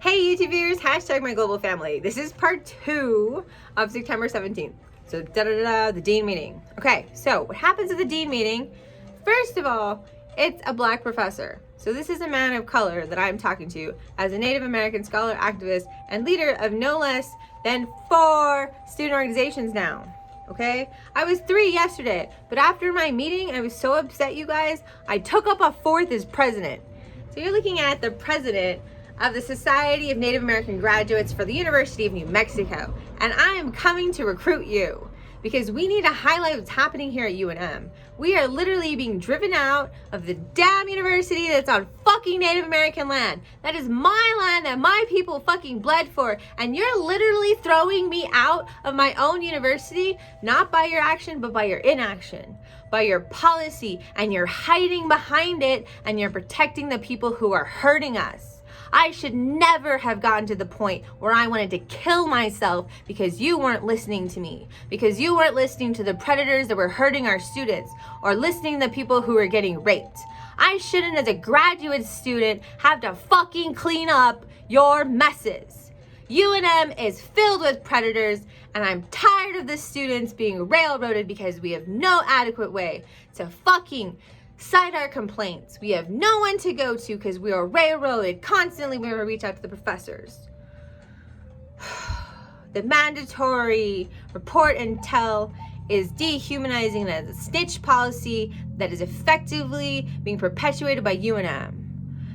Hey YouTubers, hashtag my global family. This is part 2 of September 17th. So the dean meeting. Okay, so what happens at the dean meeting? First of all, it's a black professor. So this is a man of color that I'm talking to as a Native American scholar, activist, and leader of no less than 4 student organizations now. Okay, I was 3 yesterday, but after my meeting, I was so upset, you guys, I took up a 4th as president. So you're looking at the president of the Society of Native American Graduates for the University of New Mexico. And I am coming to recruit you because we need to highlight what's happening here at UNM. We are literally being driven out of the damn university that's on fucking Native American land. That is my land that my people fucking bled for. And you're literally throwing me out of my own university, not by your action, but by your inaction, by your policy, and you're hiding behind it, and you're protecting the people who are hurting us. I should never have gotten to the point where I wanted to kill myself because you weren't listening to me, because you weren't listening to the predators that were hurting our students, or listening to the people who were getting raped. I shouldn't, as a graduate student, have to fucking clean up your messes. UNM is filled with predators, and I'm tired of the students being railroaded because we have no adequate way to fucking cite our complaints. We have no one to go to because we are railroaded constantly when we reach out to the professors. The mandatory report and tell is dehumanizing, and as a snitch policy that is effectively being perpetuated by UNM.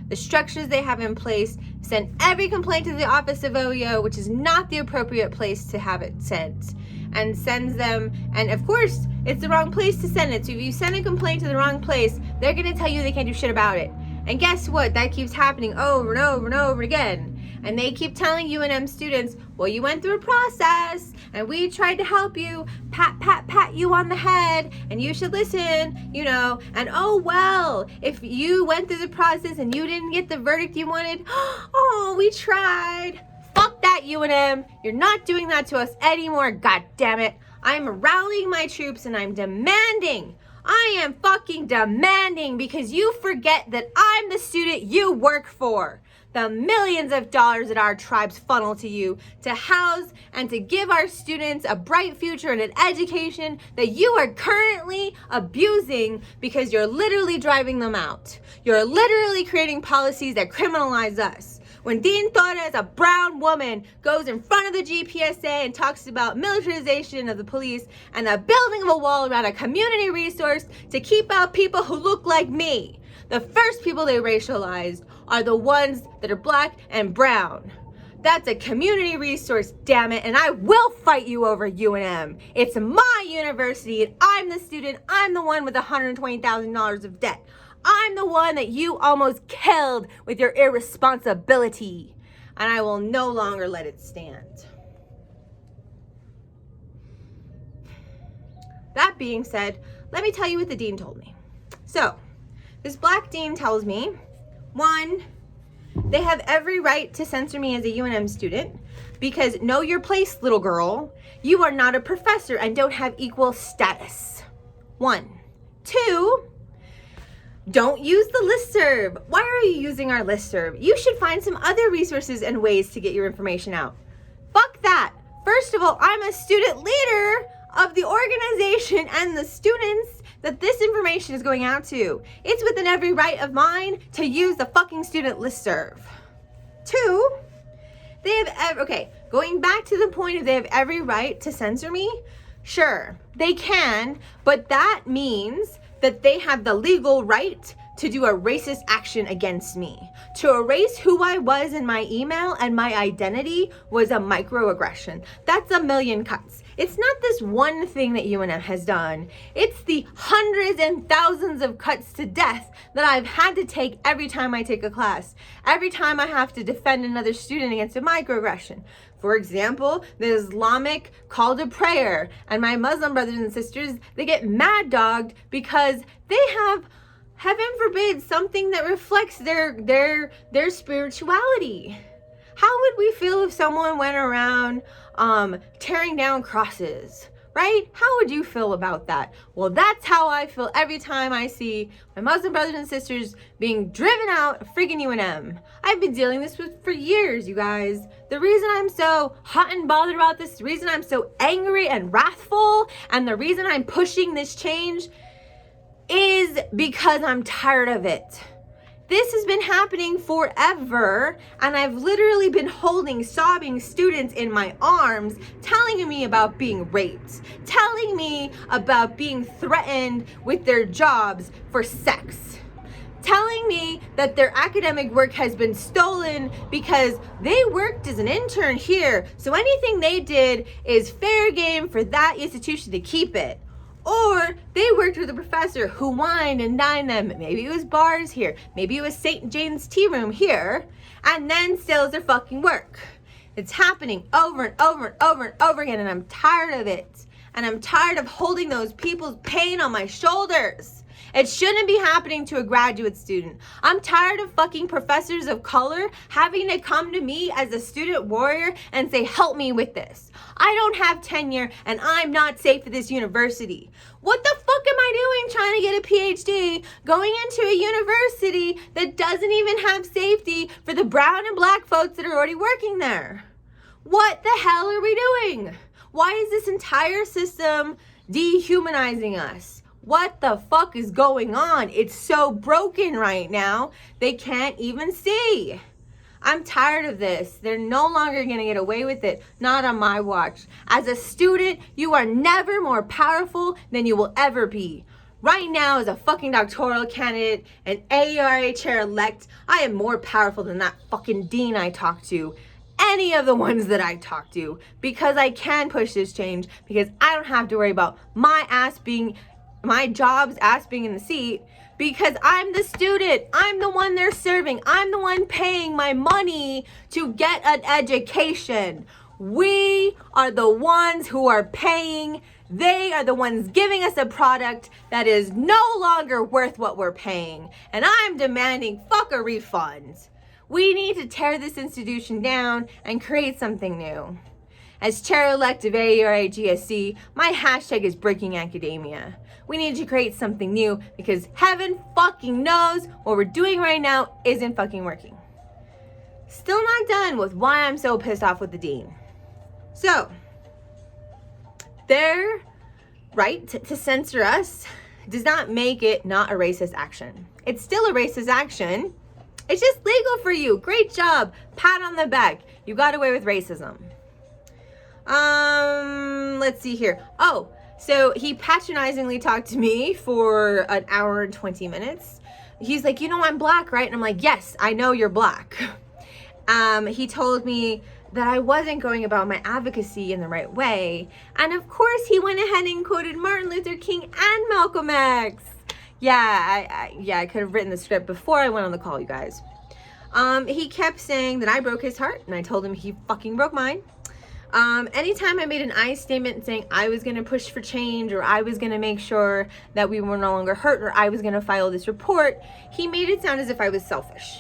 The structures they have in place send every complaint to the Office of OEO, which is not the appropriate place to have it sent, and sends them, and of course, it's the wrong place to send it. So if you send a complaint to the wrong place, they're gonna tell you they can't do shit about it. And guess what? That keeps happening over and over and over again. And they keep telling UNM students, well, you went through a process and we tried to help you, pat you on the head, and you should listen, you know, and oh, well, if you went through the process and you didn't get the verdict you wanted, oh, we tried. Fuck that, UNM. You're not doing that to us anymore, god damn it. I'm rallying my troops and I'm demanding, I am fucking demanding, because you forget that I'm the student you work for. The millions of dollars that our tribes funnel to you to house and to give our students a bright future and an education that you are currently abusing because you're literally driving them out. You're literally creating policies that criminalize us. When Dean Torres, a brown woman, goes in front of the GPSA and talks about militarization of the police and the building of a wall around a community resource to keep out people who look like me, the first people they racialized are the ones that are black and brown. That's a community resource, damn it, and I will fight you over UNM. It's my university, and I'm the student. I'm the one with $120,000 of debt. I'm the one that you almost killed with your irresponsibility, and I will no longer let it stand. That being said, let me tell you what the dean told me. So, this black dean tells me, 1, they have every right to censor me as a UNM student because know your place, little girl. You are not a professor and don't have equal status. 1. 2, don't use the listserv. Why are you using our listserv? You should find some other resources and ways to get your information out. Fuck that. First of all, I'm a student leader of the organization and the students that this information is going out to. It's within every right of mine to use the fucking student listserv. 2, they have going back to the point of they have every right to censor me. Sure, they can, but that means that they have the legal right to do a racist action against me. To erase who I was in my email and my identity was a microaggression. That's a million cuts. It's not this one thing that UNM has done. It's the hundreds and thousands of cuts to death that I've had to take every time I take a class. Every time I have to defend another student against a microaggression. For example, the Islamic call to prayer and my Muslim brothers and sisters, they get mad dogged because they have, heaven forbid, something that reflects their spirituality. How would we feel if someone went around tearing down crosses, right? How would you feel about that? Well, that's how I feel every time I see my Muslim brothers and sisters being driven out of freaking UNM. I've been dealing with this for years, you guys. The reason I'm so hot and bothered about this, the reason I'm so angry and wrathful, and the reason I'm pushing this change is because I'm tired of it. This has been happening forever, and I've literally been holding sobbing students in my arms, telling me about being raped, telling me about being threatened with their jobs for sex, telling me that their academic work has been stolen because they worked as an intern here, so anything they did is fair game for that institution to keep it. Or they worked with a professor who wined and dined them. Maybe it was bars here. Maybe it was St. Jane's Tea Room here. And then steals their fucking work. It's happening over and over and over and over again. And I'm tired of it. And I'm tired of holding those people's pain on my shoulders. It shouldn't be happening to a graduate student. I'm tired of fucking professors of color having to come to me as a student warrior and say, help me with this. I don't have tenure and I'm not safe at this university. What the fuck am I doing trying to get a PhD going into a university that doesn't even have safety for the brown and black folks that are already working there? What the hell are we doing? Why is this entire system dehumanizing us? What the fuck is going on? It's so broken right now, they can't even see. I'm tired of this. They're no longer gonna get away with it. Not on my watch. As a student, you are never more powerful than you will ever be. Right now, as a fucking doctoral candidate and AERA Chair-Elect, I am more powerful than that fucking dean I talked to. Any of the ones that I talk to. Because I can push this change. Because I don't have to worry about my job's ass being in the seat, because I'm the student. I'm the one they're serving. I'm the one paying my money to get an education. We are the ones who are paying. They are the ones giving us a product that is no longer worth what we're paying. And I'm demanding fuck a refund. We need to tear this institution down and create something new. As Chair-Elect of AERA GSC, my hashtag is breaking academia. We need to create something new because heaven fucking knows what we're doing right now isn't fucking working. Still not done with why I'm so pissed off with the dean. So, their right to censor us does not make it not a racist action. It's still a racist action. It's just legal for you. Great job. Pat on the back. You got away with racism. Let's see here. Oh, so he patronizingly talked to me for an hour and 20 minutes. He's like, you know I'm black, right? And I'm like, yes, I know you're black. He told me that I wasn't going about my advocacy in the right way. And of course, he went ahead and quoted Martin Luther King and Malcolm X. Yeah, I could have written the script before I went on the call, you guys. He kept saying that I broke his heart, and I told him he fucking broke mine. Anytime I made an I statement saying I was going to push for change, or I was going to make sure that we were no longer hurt, or I was going to file this report, he made it sound as if I was selfish.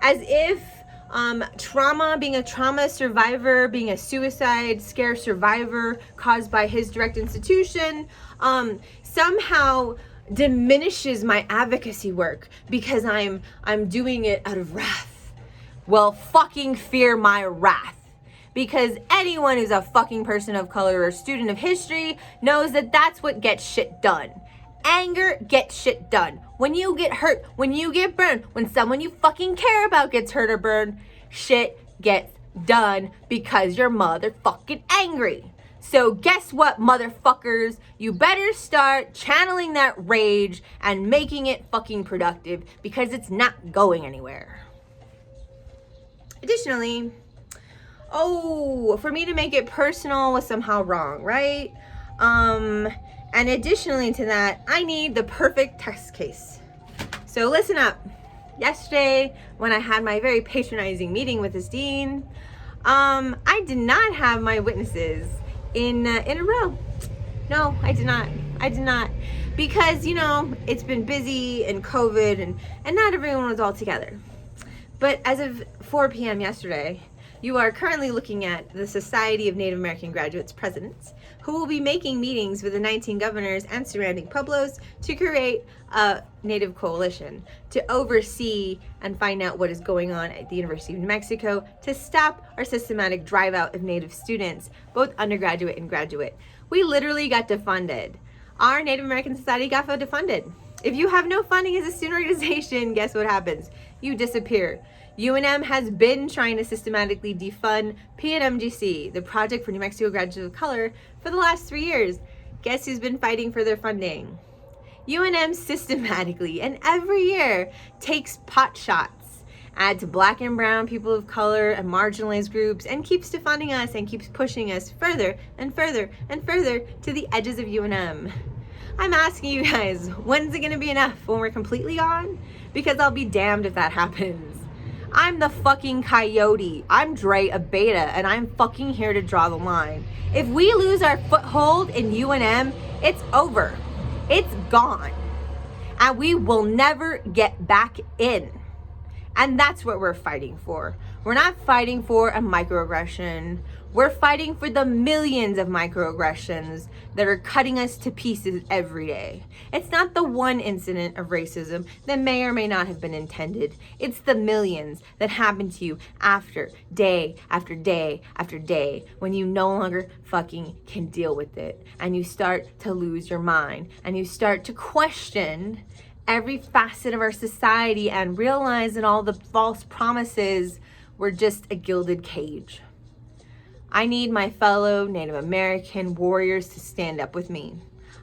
As if being a trauma survivor, being a suicide scare survivor caused by his direct institution, somehow diminishes my advocacy work because I'm doing it out of wrath. Well, fucking fear my wrath. Because anyone who's a fucking person of color or student of history knows that that's what gets shit done. Anger gets shit done. When you get hurt, when you get burned, when someone you fucking care about gets hurt or burned, shit gets done because you're motherfucking angry. So guess what, motherfuckers? You better start channeling that rage and making it fucking productive because it's not going anywhere. Additionally, for me to make it personal was somehow wrong, right? And additionally to that, I need the perfect test case. So listen up. Yesterday, when I had my very patronizing meeting with this dean, I did not have my witnesses in a row. No, I did not. Because, it's been busy and COVID and not everyone was all together. But as of 4 p.m. yesterday, You are currently looking at the Society of Native American Graduates presidents, who will be making meetings with the 19 governors and surrounding pueblos to create a Native coalition to oversee and find out what is going on at the University of New Mexico to stop our systematic drive out of Native students, both undergraduate and graduate. We literally got defunded. Our Native American Society got defunded. If you have no funding as a student organization, guess what happens? You disappear. UNM has been trying to systematically defund PNMGC, the Project for New Mexico Graduates of Color, for the last 3 years. Guess who's been fighting for their funding? UNM systematically and every year takes pot shots at Black and brown people of color and marginalized groups and keeps defunding us and keeps pushing us further and further and further to the edges of UNM. I'm asking you guys, when's it gonna be enough? When we're completely gone? Because I'll be damned if that happens. I'm the fucking coyote. I'm Dre Abeita, and I'm fucking here to draw the line. If we lose our foothold in UNM, it's over. It's gone. And we will never get back in. And that's what we're fighting for. We're not fighting for a microaggression. We're fighting for the millions of microaggressions that are cutting us to pieces every day. It's not the one incident of racism that may or may not have been intended. It's the millions that happen to you after day after day after day when you no longer fucking can deal with it. And you start to lose your mind and you start to question every facet of our society and realize that all the false promises were just a gilded cage. I need my fellow Native American warriors to stand up with me.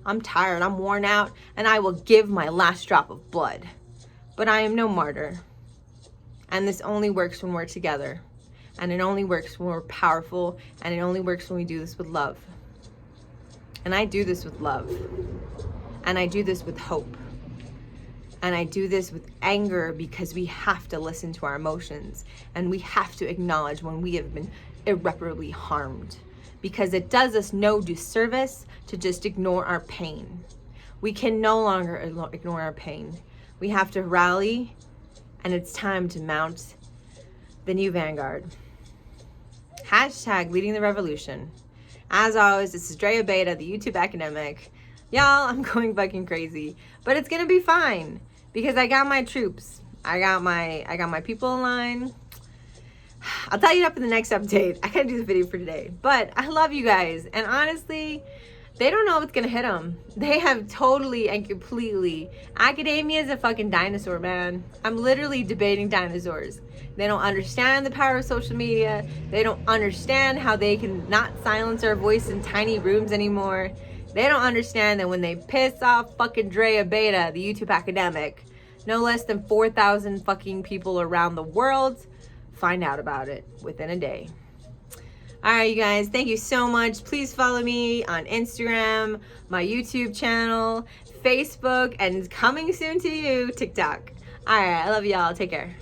I'm tired, I'm worn out, and I will give my last drop of blood. But I am no martyr. And this only works when we're together. And it only works when we're powerful, and it only works when we do this with love. And I do this with love. And I do this with hope. And I do this with anger because we have to listen to our emotions and we have to acknowledge when we have been irreparably harmed, because it does us no disservice to just ignore our pain. We can no longer ignore our pain. We have to rally, and it's time to mount the new vanguard. Hashtag leading the revolution. As always, this is Dre Abeita, the YouTube academic. Y'all, I'm going fucking crazy, but it's gonna be fine because I got my troops. I got my people in line. I'll tell you up in the next update. I gotta do the video for today, but I love you guys, and honestly, they don't know what's gonna hit them. They have totally and completely. Academia is a fucking dinosaur, man. I'm literally debating dinosaurs. They don't understand the power of social media. They don't understand how they can not silence our voice in tiny rooms anymore. They don't understand that when they piss off fucking Dre Abeita, the YouTube academic, no less than 4,000 fucking people around the world find out about it within a day. All right, you guys, thank you so much. Please follow me on Instagram, my YouTube channel, Facebook, and coming soon to you, TikTok. All right, I love y'all. Take care.